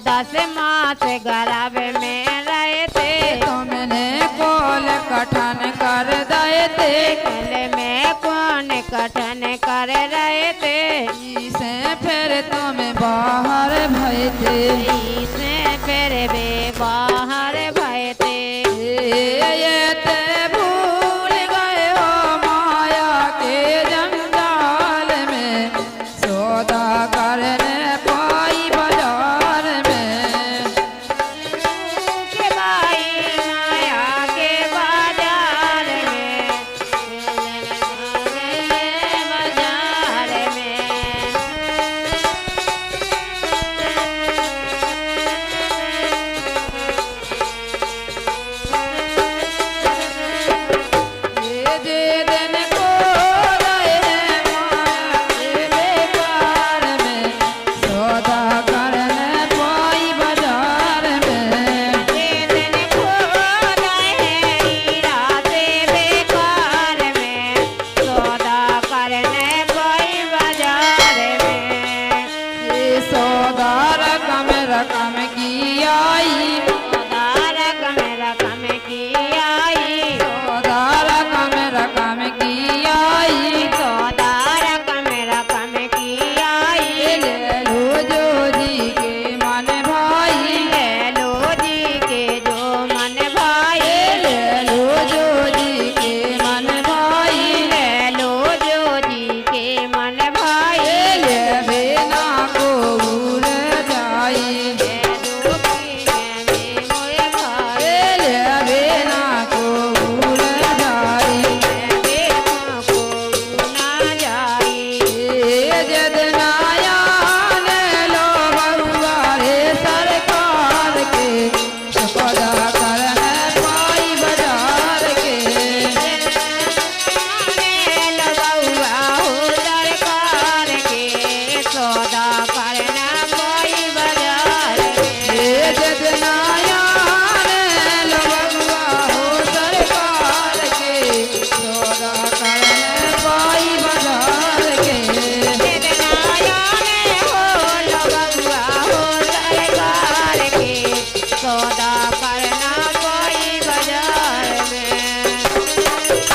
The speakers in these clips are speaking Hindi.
10 मास गर्भ में रहते तुमने कोल कठन कर दए थे कल में कौन कठन कर रहे थे इसे फिर तुम बाहर भय थे इसे फिर वे बाहर भय थे ये ते भूल गए हो माया के जंजाल में सौदा करने पाई बाजार में के भाई माया के बाजार में बाजार में ये जे दिन को रहे माया के बेकार में सौदा करने पाई बाजार में ये दिन खोदा है हीरा से बेकार में सौदा करने कोई बाजार में ये सौदा रकम की आई सौदा रकम की आई सौदा रकम की आई सौदा रकम की आई ले लो जो जी के मन भाई ले लो जी के जो मन भाई ले लो जो जी के मन भाई ले लो जो जी के मन भाई ले बेना को भूल जाई ले लो की मोरे भाई ले बेना को भूल जाई देखो को ना जाई ये जदनाया ने लो बउआ रे सरकार के सौदा करने पाई बाजार के लगौआ हो सरकार के सौदा करना कोई बाजार ये जदनाया ने लो बउआ हो सरकार के सौदा करने पाई बाजार के सौदा करना कोई बाजार में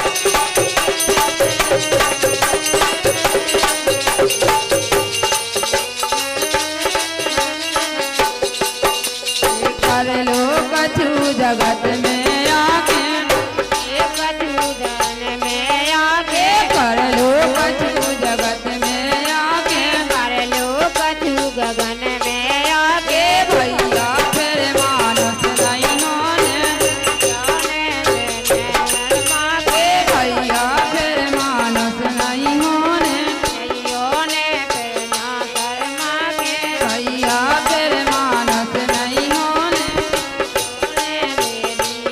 कर लो कछु जगत में आके एक कटुदन में आके कर लो कछु जगत में आके कर लो कटु गगन में आके भैया फिर मानस नहीं होने जाने देने माँ के भैया फिर मानस नहीं होने भाइयों ने फिर ना कर माँ के भैया फिर मानस नहीं होने ने मेरी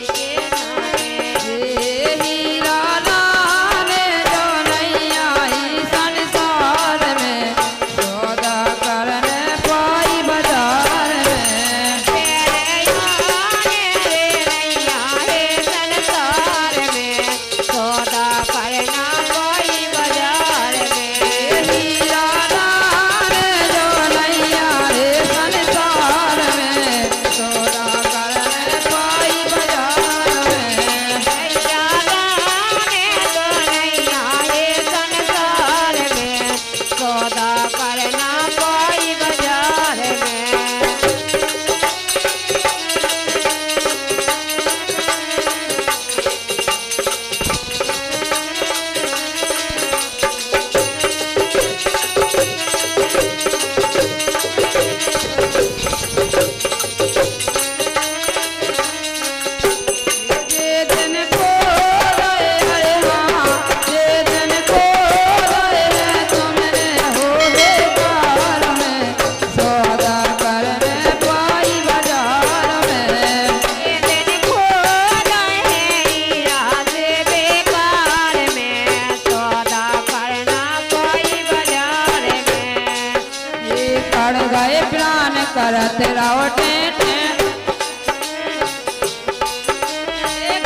कड़ गए प्राण करत रहो टें टें।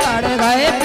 कड़ गए